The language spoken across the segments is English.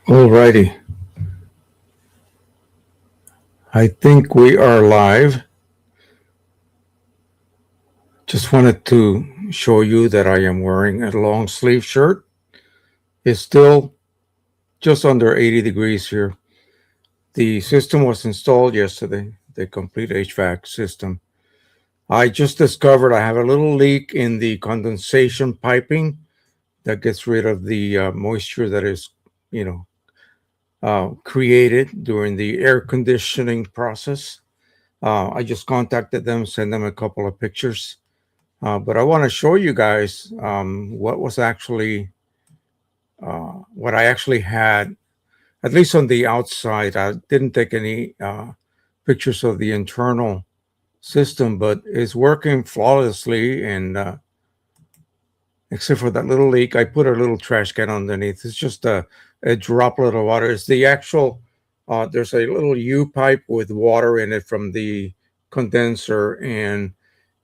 Alrighty, I think we are live. Just wanted to show you that I am wearing a long sleeve shirt. It's still just under 80 degrees here. The system was installed yesterday, the complete HVAC system. I just discovered I have a little leak in the condensation piping that gets rid of the moisture that is, created during the air conditioning process. I just contacted them, sent them a couple of pictures. But I want to show you guys what I actually had, at least on the outside. I didn't take any pictures of the internal system, but it's working flawlessly. And except for that little leak, I put a little trash can underneath. It's just a droplet of water. It's the actual, there's a little U pipe with water in it from the condenser, and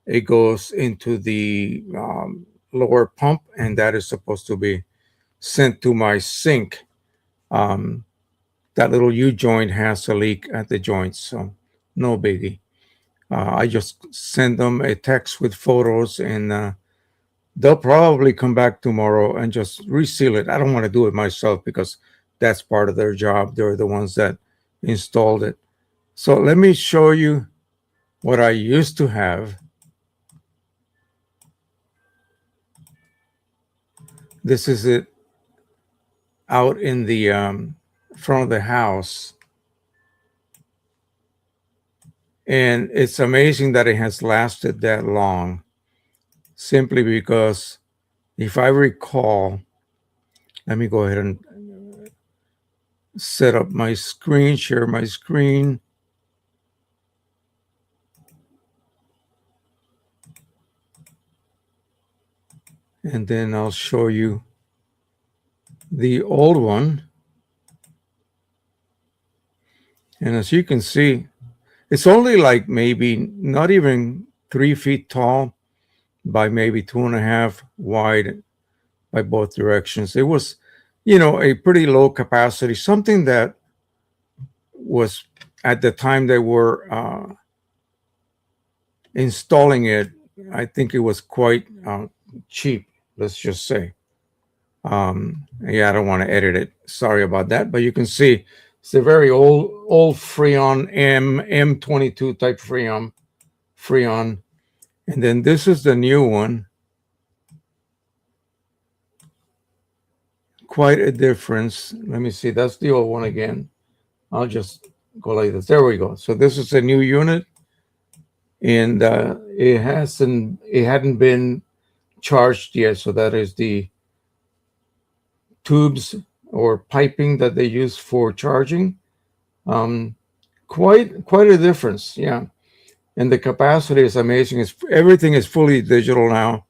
it goes into the lower pump, and that is supposed to be sent to my sink. That little U joint has a leak at the joint, so no biggie. I just send them a text with photos, and they'll probably come back tomorrow and just reseal it. I don't want to do it myself because that's part of their job. They're the ones that installed it. So let me show you what I used to have. This is it out in the front of the house. And it's amazing that it has lasted that long, simply because if I recall, let me go ahead and set up my screen, share my screen. And then I'll show you the old one. And as you can see, it's only like maybe not even 3 feet tall by maybe 2.5 wide by both directions. It was, a pretty low capacity, something that was at the time they were installing it. I think it was quite cheap, let's just say. Yeah, I don't want to edit it. Sorry about that. But you can see it's a very old Freon M22 type Freon. And then this is the new one. Quite a difference. Let me see. That's the old one again. I'll just go like this. There we go. So this is a new unit, and it hadn't been charged yet. So that is the tubes or piping that they use for charging. Quite a difference, yeah. And the capacity is amazing. Everything is fully digital now.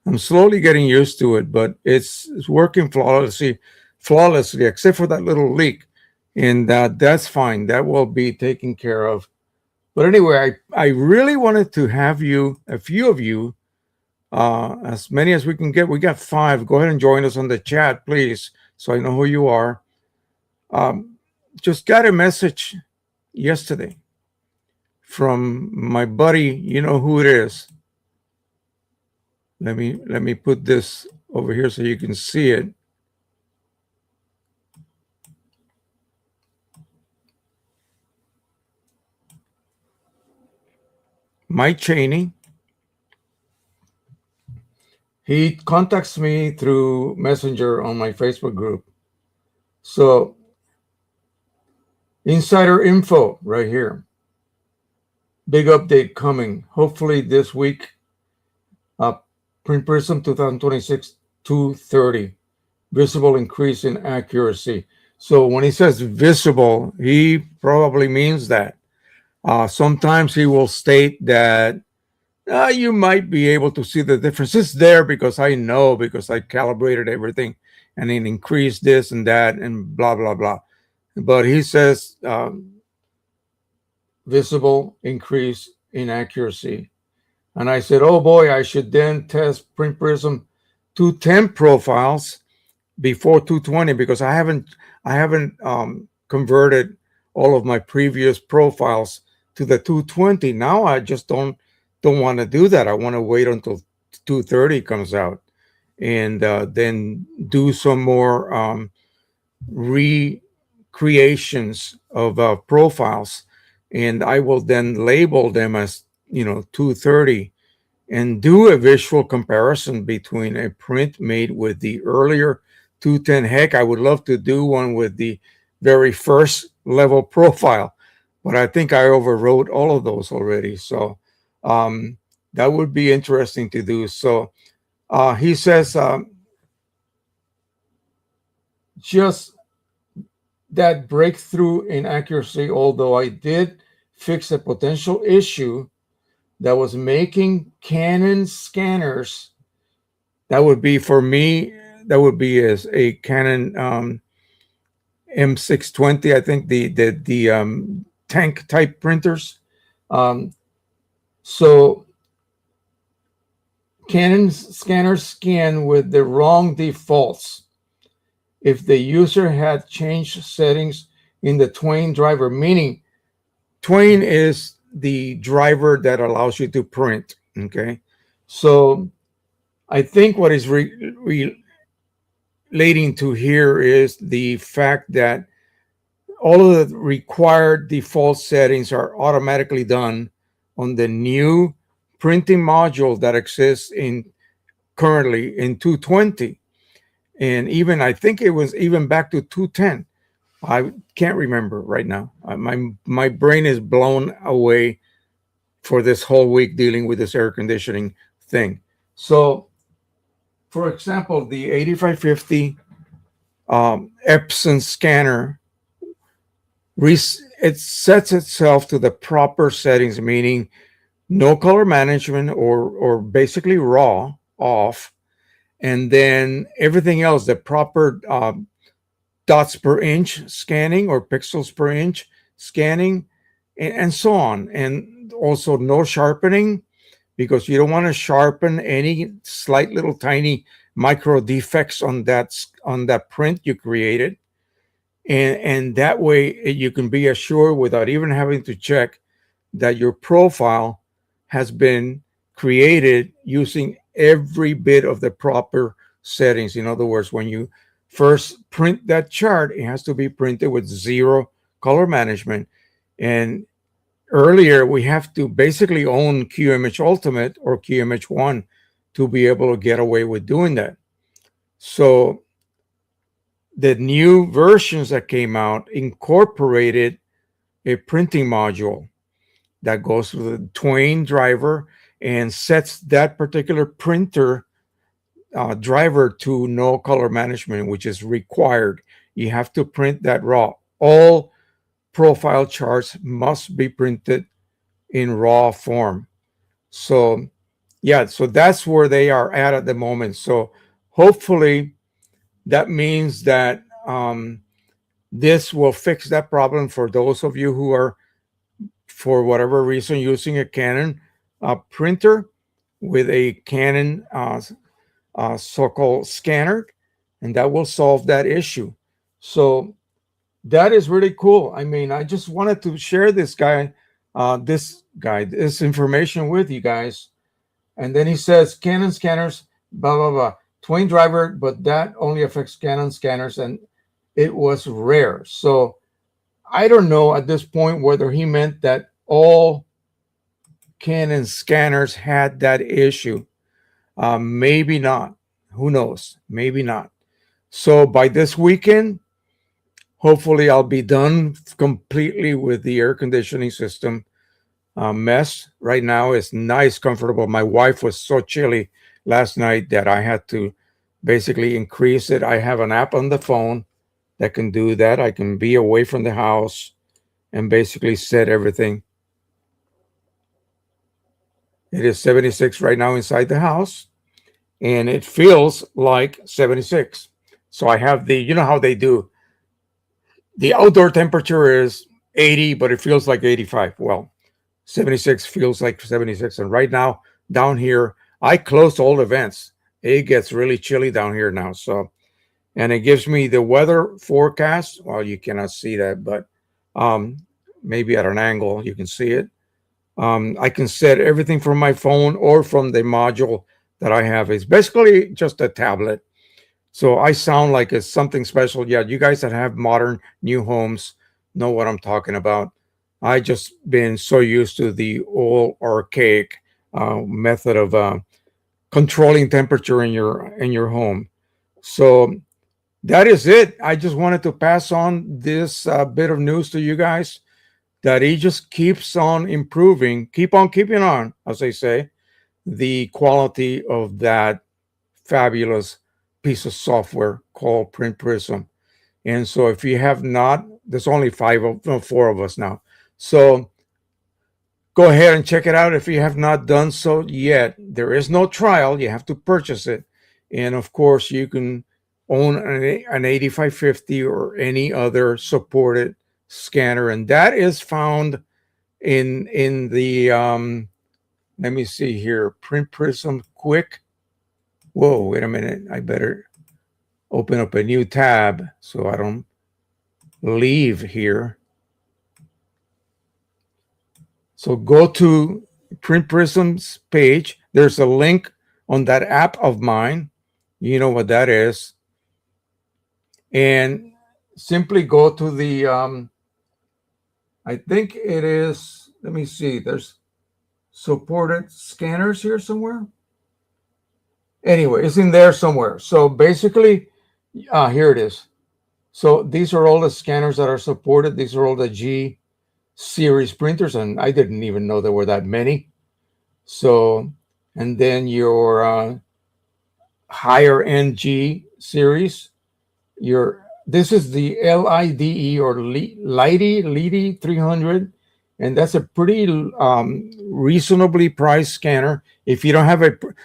I'm slowly getting used to it, but it's working flawlessly, except for that little leak, and that's fine. That will be taken care of. But anyway, I really wanted to have a few of you, as many as we can get. We got 5. Go ahead and join us on the chat, please, so I know who you are. Just got a message yesterday from my buddy. You know who it is. Let me put this over here so you can see it. Mike Cheney. He contacts me through Messenger on my Facebook group. So, insider info right here. Big update coming, hopefully this week. PRONT PRISM 2026 230. Visible increase in accuracy. So when he says visible, he probably means that. Sometimes he will state that you might be able to see the difference. It's there because I know, because I calibrated everything and it increased this and that and blah, blah, blah. But he says visible increase in accuracy. And I said, oh boy, I should then test PRONT PRISM 210 profiles before 220 because I haven't converted all of my previous profiles to the 220. Now I just don't want to do that. I want to wait until 230 comes out and then do some more recreations of profiles, and I will then label them as 230 and do a visual comparison between a print made with the earlier 210. Heck, I would love to do one with the very first level profile, but I think I overwrote all of those already. So that would be interesting to do. So he says just that breakthrough in accuracy, although I did fix a potential issue that was making Canon scanners. That would be for me. That would be as a Canon M620. I think the tank type printers. So Canon scanners scan with the wrong defaults. If the user had changed settings in the Twain driver, meaning Twain is the driver that allows you to print. Okay. So I think what is relating to here is the fact that all of the required default settings are automatically done on the new printing module that exists in currently in 220. And even I think it was even back to 210. I can't remember right now. My brain is blown away for this whole week dealing with this air conditioning thing. So, for example, the 8550 Epson scanner, it sets itself to the proper settings, meaning no color management or basically raw off, and then everything else, the proper dots per inch scanning or pixels per inch scanning, and so on. And also no sharpening, because you don't want to sharpen any slight little tiny micro defects on that print you created. And that way you can be assured without even having to check that your profile has been created using every bit of the proper settings. In other words, when you first print that chart, it has to be printed with 0 color management. And earlier, we have to basically own QMH Ultimate or QMH 1 to be able to get away with doing that. So the new versions that came out incorporated a printing module that goes through the Twain driver and sets that particular printer driver to no color management, which is required. You have to print that raw. All profile charts must be printed in raw form. So yeah, so that's where they are at the moment. So hopefully that means that this will fix that problem for those of you who are, for whatever reason, using a Canon printer with a Canon so-called scanner, and that will solve that issue. So that is really cool. I mean, I just wanted to share this information with you guys. And then he says Canon scanners, blah, blah, blah. Twain driver, but that only affects Canon scanners, and it was rare. So I don't know at this point whether he meant that all Canon scanners had that issue. Maybe not. Who knows? Maybe not. So by this weekend, hopefully I'll be done completely with the air conditioning system mess. Right now it's nice, comfortable. My wife was so chilly last night that I had to basically increase it. I have an app on the phone that can do that. I can be away from the house and basically set everything. It is 76 right now inside the house, and it feels like 76. So I have you know how they do, the outdoor temperature is 80, but it feels like 85. Well, 76 feels like 76. And right now down here, I closed all the vents. It gets really chilly down here now. So and it gives me the weather forecast. Well, you cannot see that, but um, maybe at an angle you can see it. I can set everything from my phone or from the module that I have. It's basically just a tablet. So I sound like it's something special. Yeah, you guys that have modern new homes know what I'm talking about. I just been so used to the old archaic method of controlling temperature in your home. So that is it. I just wanted to pass on this bit of news to you guys that he just keeps on improving, keep on keeping on, as they say, the quality of that fabulous piece of software called Print Prism. And so if you have not, there's only four of us now. So go ahead and check it out if you have not done so yet. There is no trial. You have to purchase it. And of course, you can own an 8550 or any other supported scanner. And that is found in the, let me see here, Print Prism Quick. Whoa, wait a minute. I better open up a new tab so I don't leave here. So go to Print Prism's page. There's a link on that app of mine. You know what that is. And simply go to the, I think it is, let me see, there's supported scanners here somewhere. Anyway, it's in there somewhere. So basically, here it is. So these are all the scanners that are supported. These are all the G series printers, and I didn't even know there were that many. So, and then your higher end G series, this is the LIDE or LIDE 300, and that's a pretty reasonably priced scanner. If you don't have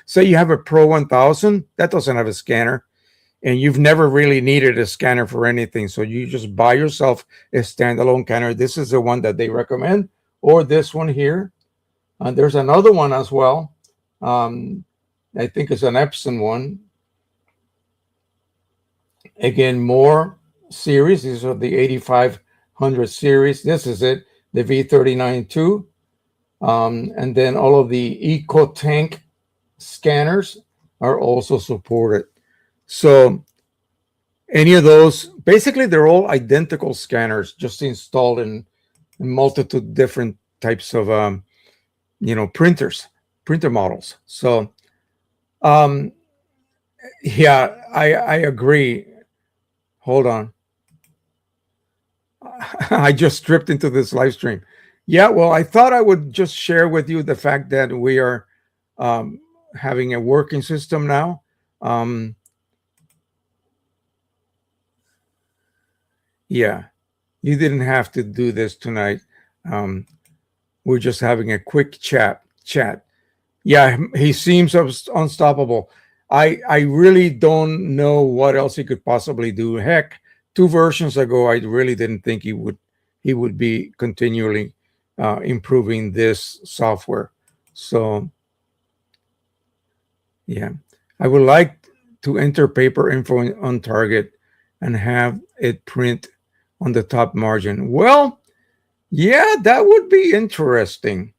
say you have a Pro 1000, that doesn't have a scanner, and you've never really needed a scanner for anything, so you just buy yourself a standalone scanner. This is the one that they recommend, or this one here. There's another one as well. I think it's an Epson one. Again, more series. These are the 8500 series. This is it, the V39-2. And then all of the EcoTank scanners are also supported. So any of those, basically they're all identical scanners, just installed in a multitude different types of printer models. So yeah, I agree. Hold on. I just stripped into this live stream. Yeah, well, I thought I would just share with you the fact that we are having a working system now. Yeah, you didn't have to do this tonight. We're just having a quick chat. Yeah, he seems unstoppable. I really don't know what else he could possibly do. Heck, 2 versions ago, I really didn't think he would be continually improving this software. So yeah, I would like to enter paper info on target and have it print on the top margin. Well, yeah, that would be interesting.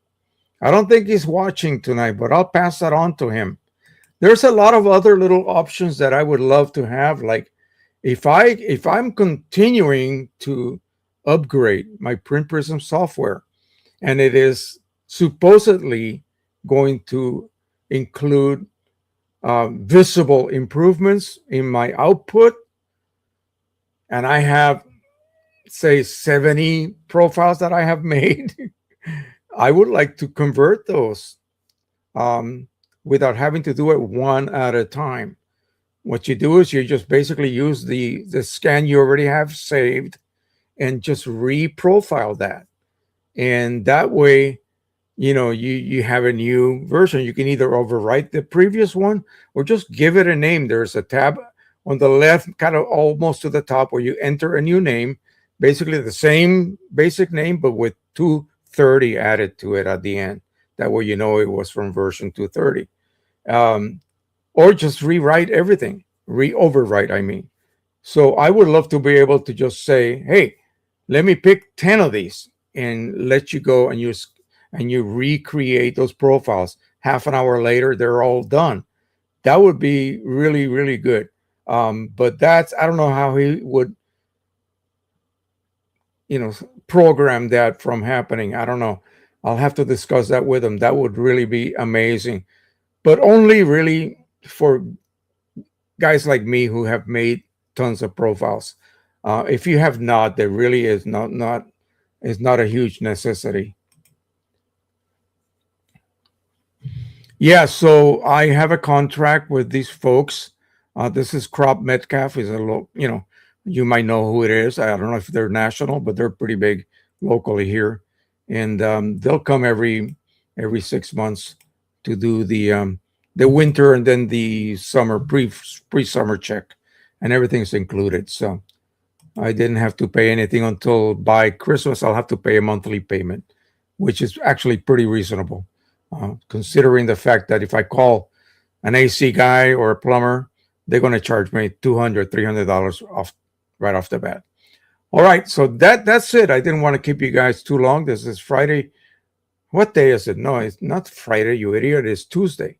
I don't think he's watching tonight, but I'll pass that on to him. There's a lot of other little options that I would love to have. Like if I'm continuing to upgrade my Print Prism software, and it is supposedly going to include visible improvements in my output, and I have, say, 70 profiles that I have made, I would like to convert those without having to do it one at a time. What you do is you just basically use the scan you already have saved and just reprofile that. And that way, you have a new version. You can either overwrite the previous one or just give it a name. There's a tab on the left, kind of almost to the top, where you enter a new name, basically the same basic name, but with 230 added to it at the end. That way, it was from version 230. Or just rewrite everything, overwrite, I mean. So I would love to be able to just say, hey, let me pick 10 of these and let you go and you recreate those profiles. Half an hour later, they're all done. That would be really, really good. But I don't know how he would, program that from happening. I don't know. I'll have to discuss that with him. That would really be amazing. But only really for guys like me who have made tons of profiles. If you have not, there really is not a huge necessity. Yeah, so I have a contract with these folks. This is Crop Metcalf. Is you might know who it is. I don't know if they're national, but they're pretty big locally here, and they'll come every 6 months to do the winter and then the summer pre summer check, and everything's included. So I didn't have to pay anything until by Christmas. I'll have to pay a monthly payment, which is actually pretty reasonable, considering the fact that if I call an AC guy or a plumber, they're going to charge me $200, $300 right off the bat. All right, so that's it. I didn't want to keep you guys too long. This is Friday. What day is it? No, it's not Friday, you idiot. It's Tuesday.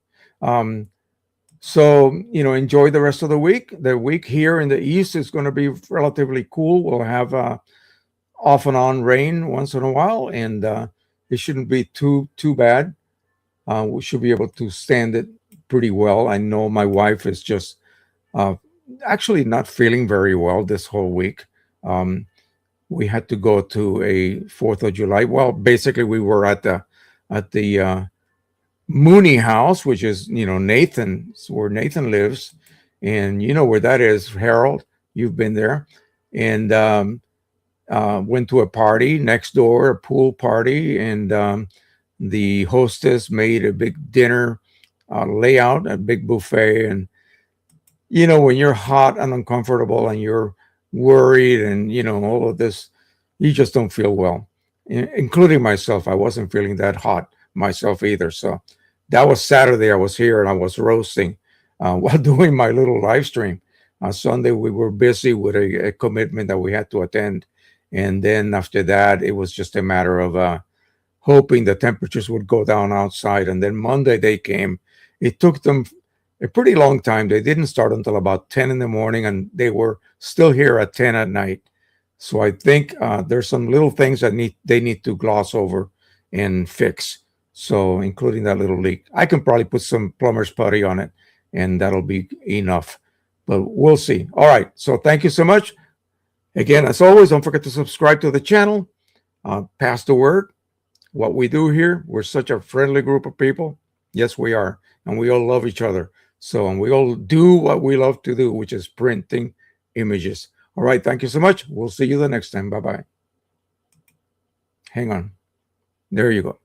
So, enjoy the rest of the week. The week here in the East is going to be relatively cool. We'll have off and on rain once in a while, and it shouldn't be too bad. We should be able to stand it pretty well. I know my wife is just actually not feeling very well this whole week. We had to go to a 4th of July. Well, basically, we were at the Mooney house, which is Nathan's, where Nathan lives, and you know where that is, Harold. You've been there, and went to a party next door, a pool party, and the hostess made a big dinner layout, a big buffet, and when you're hot and uncomfortable and you're worried and all of this, you just don't feel well, including myself. I wasn't feeling that hot myself either. So that was Saturday. I was here and I was roasting while doing my little live stream. Sunday we were busy with a commitment that we had to attend, and then after that it was just a matter of hoping the temperatures would go down outside. And then Monday they came. It took them a pretty long time. They didn't start until about 10 in the morning, and they were still here at 10 at night. So I think there's some little things that they need to gloss over and fix. So including that little leak. I can probably put some plumber's putty on it, and that'll be enough. But we'll see. All right. So thank you so much. Again, as always, don't forget to subscribe to the channel. Pass the word. What we do here, we're such a friendly group of people. Yes, we are. And we all love each other. And we all do what we love to do, which is printing images. All right. Thank you so much. We'll see you the next time. Bye-bye. Hang on. There you go.